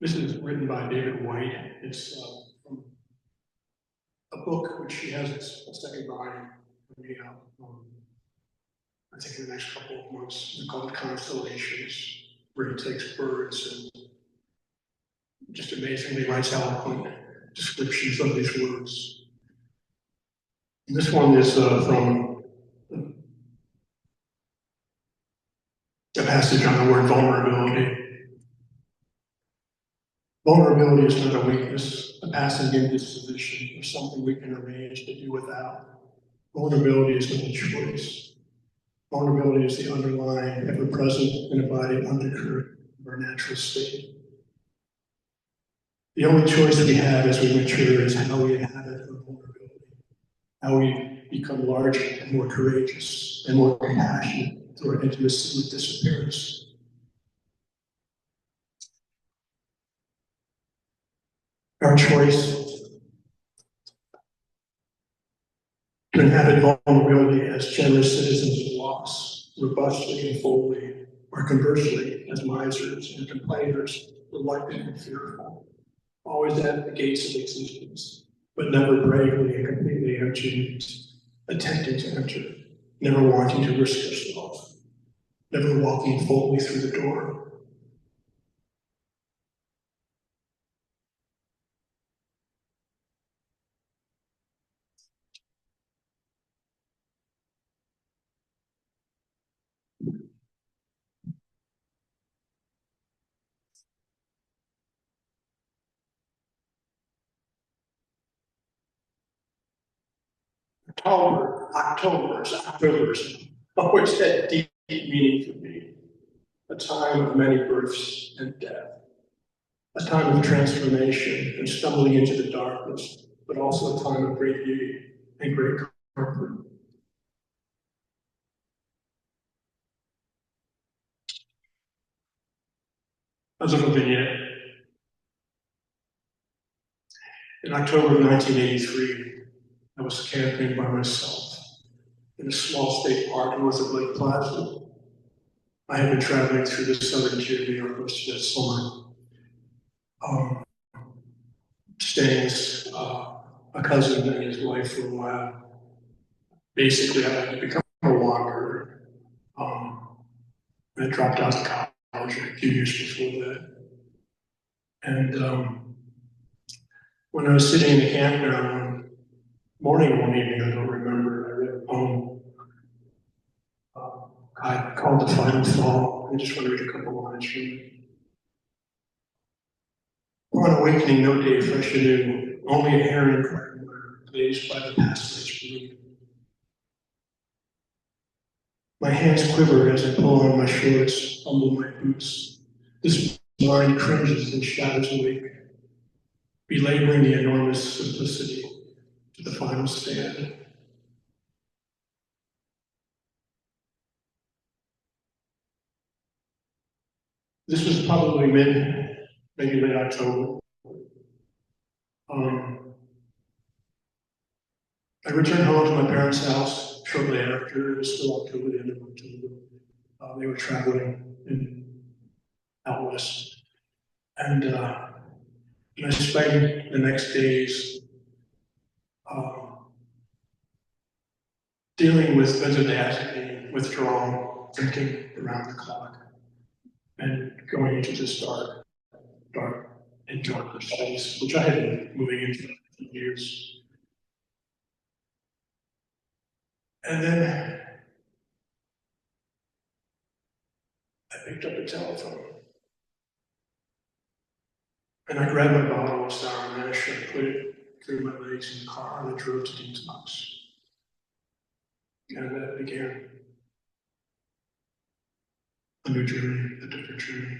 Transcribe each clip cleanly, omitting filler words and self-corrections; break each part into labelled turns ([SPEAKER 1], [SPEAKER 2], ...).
[SPEAKER 1] This is written by David White. It's from a book which he has a second volume coming out. I think in the next couple of months. It's called Constellations, where he takes birds and just amazingly writes eloquent descriptions of these words. And this one is from a passage on the word vulnerability. Vulnerability is not a weakness, a passing indisposition, or something we can arrange to do without. Vulnerability is not a choice. Vulnerability is the underlying, ever-present and abiding undercurrent of our natural state. The only choice we have as we mature is how we inhabit our vulnerability, how we become larger and more courageous and more compassionate through our intimacy with disappearance. Our choice to inhabit vulnerability as generous citizens of loss, robustly and fully, or conversely, as misers and complainers, reluctant and fearful, always at the gates of existence, but never bravely and completely empty, attempting to enter, never wanting to risk yourself, never walking boldly through the door. October's always had deep meaning for me. A time of many births and death. A time of transformation and stumbling into the darkness, but also a time of great beauty and great comfort. A little vignette. In October of 1983, I was camping by myself in a small state park north of Lake Placid. I had been traveling through the southern tier of New York most of that summer, staying with a cousin and his wife for a while. Basically, I had become a wanderer. I dropped out of college a few years before that. And when I was sitting in the campground one evening, I don't remember, I read a poem called The Final Fall. I just want to read a couple lines from it. On awakening, no day fresh anew, only a herring quagmire, glazed by the past night's blue. My hands quiver as I pull on my shorts, humble my boots. This mind cringes and shadows awake, belaboring the enormous simplicity to the final stand. This was probably maybe late October. I returned home to my parents' house shortly after. It was still October, the end of October. They were traveling out west. And I spent the next days dealing with benzodiazepine withdrawal, drinking around the clock, and going into this dark and darker space, which I had been moving into for years. And then I picked up the telephone and I grabbed my bottle of sour mash and I put it through my legs in the car and I drove to Detox. And that began a new journey, a different journey.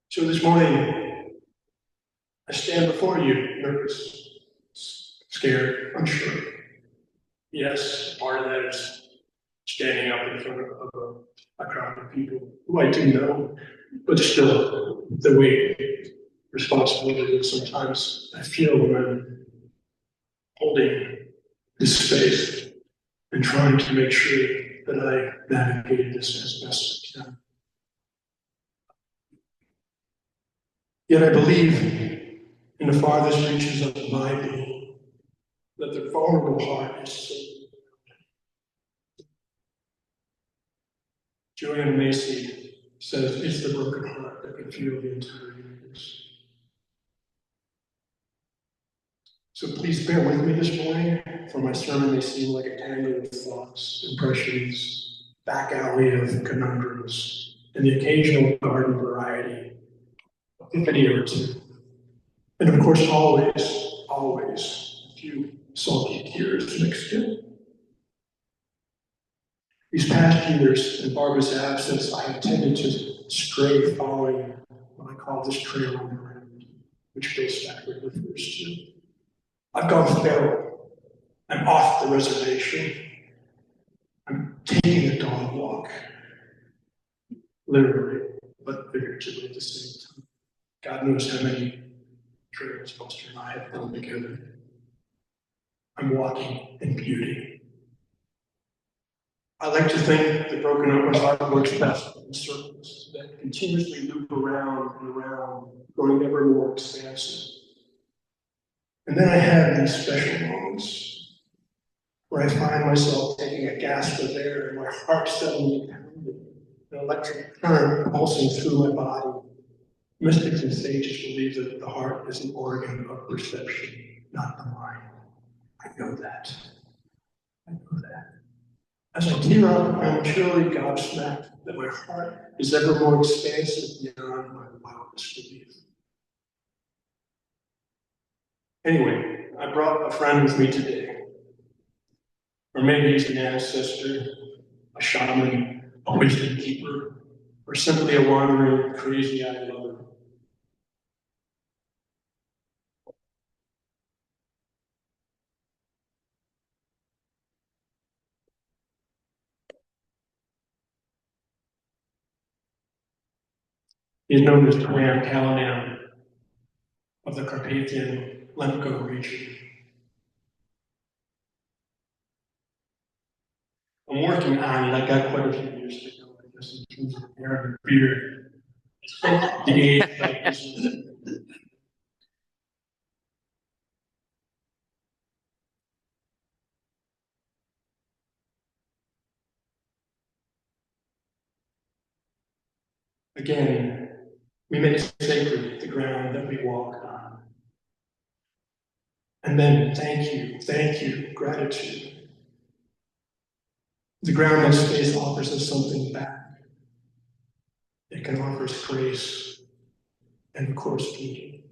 [SPEAKER 1] So this morning, I stand before you, nervous, scared, unsure. Yes, part of that is standing up in front of a crowd of people who I do know, but still, the weight, responsibility that sometimes I feel when I'm holding this space and trying to make sure that I navigate this as best I can. Yet I believe in the farthest reaches of my being that the vulnerable heart is so. Joanne Macy says it's the broken heart that can feel the entire universe. So please bear with me this morning, for my sermon may seem like a tangle of thoughts, impressions, back alley of conundrums, and the occasional garden variety, epiphany or two. And of course, always, a few salty tears mixed in. These past years, in Barbara's absence, I have tended to stray following what I call this trail on the ground, which Bill Stafford refers to. I've gone feral. I'm off the reservation. I'm taking the dog walk, literally, but figuratively at the same time. God knows how many trails Buster and I have done together. I'm walking in beauty. I like to think the broken open heart works best in circles that continuously loop around and around, growing ever more expansive. And then I have these special moments where I find myself taking a gasp of air and my heart suddenly pounding, an electric current pulsing through my body. Mystics and sages believe that the heart is an organ of perception, not the mind. I know that. I know that. As I tear up, I am truly gobsmacked that my heart is ever more expansive beyond my wildest belief. Anyway, I brought a friend with me today. Or maybe he's an ancestor, a shaman, a wisdom keeper, or simply a wandering, crazy-eyed lover. He is known as Mark Malinak of the Carpathian Lemko region. I'm working on it. I got quite a few years to go, I guess, in terms of hair and beard. The age that again, we make sacred the ground that we walk on. And then thank you, gratitude. The ground that space offers us something back. It can offer us grace and, of course, beauty.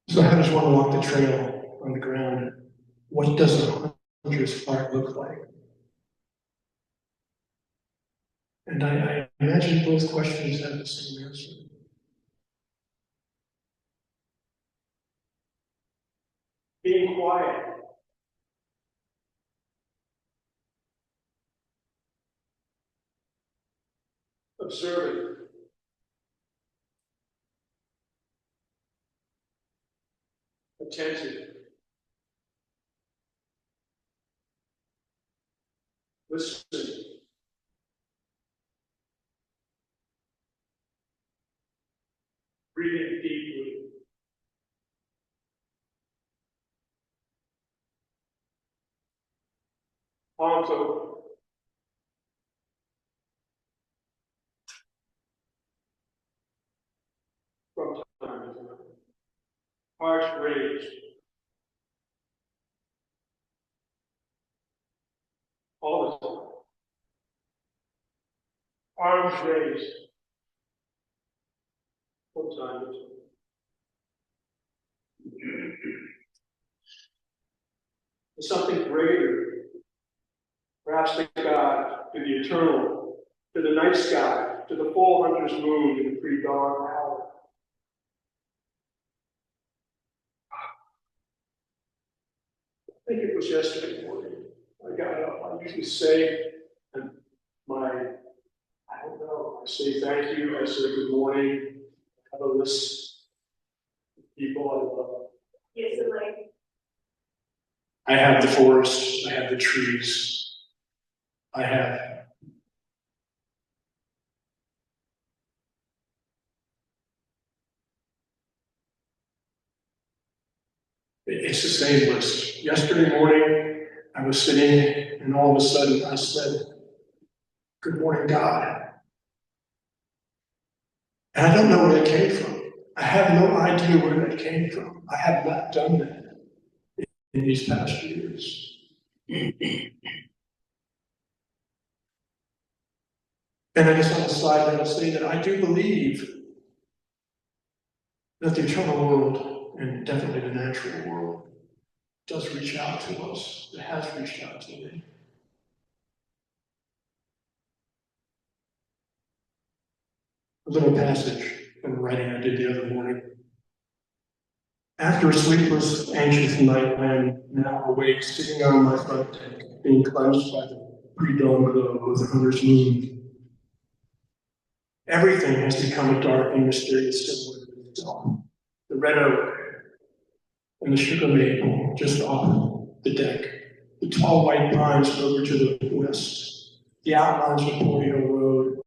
[SPEAKER 1] So how does one walk the trail on the ground? What does a hunter's heart look like? And I imagine both questions have the same answer. Being quiet. Observing. Attentive. Listening. Breathing deeply. Palms open. From time to time. Hearts raised. All the time. Arms raised. From time to time. There's something greater, perhaps to God, to the eternal, to the night sky, to the full hunter's moon in the pre-dawn hour. think it was yesterday morning. I got up, I usually say, and I don't know, I say thank you, I say good morning, I have a list of people I love. Yes, and like. I have the forest, I have the trees, I have. It's the same list. Yesterday morning, I was sitting, and all of a sudden I said, good morning, God. And I don't know where it came from. I have no idea where that came from. I have not done that in these past years. And I guess on the side, I'll say that I do believe that the eternal world, and definitely the natural world, does reach out to us. It has reached out to me. A little passage from a writing I did the other morning. After a sleepless, anxious night, I am now awake, sitting on my front deck, being cleansed by the pre-dawn glow of the hunter's moon. Everything has become a dark and mysterious symbol of itself. The red oak and the sugar maple just off the deck, the tall white pines over to the west, the outlines of Boreal Road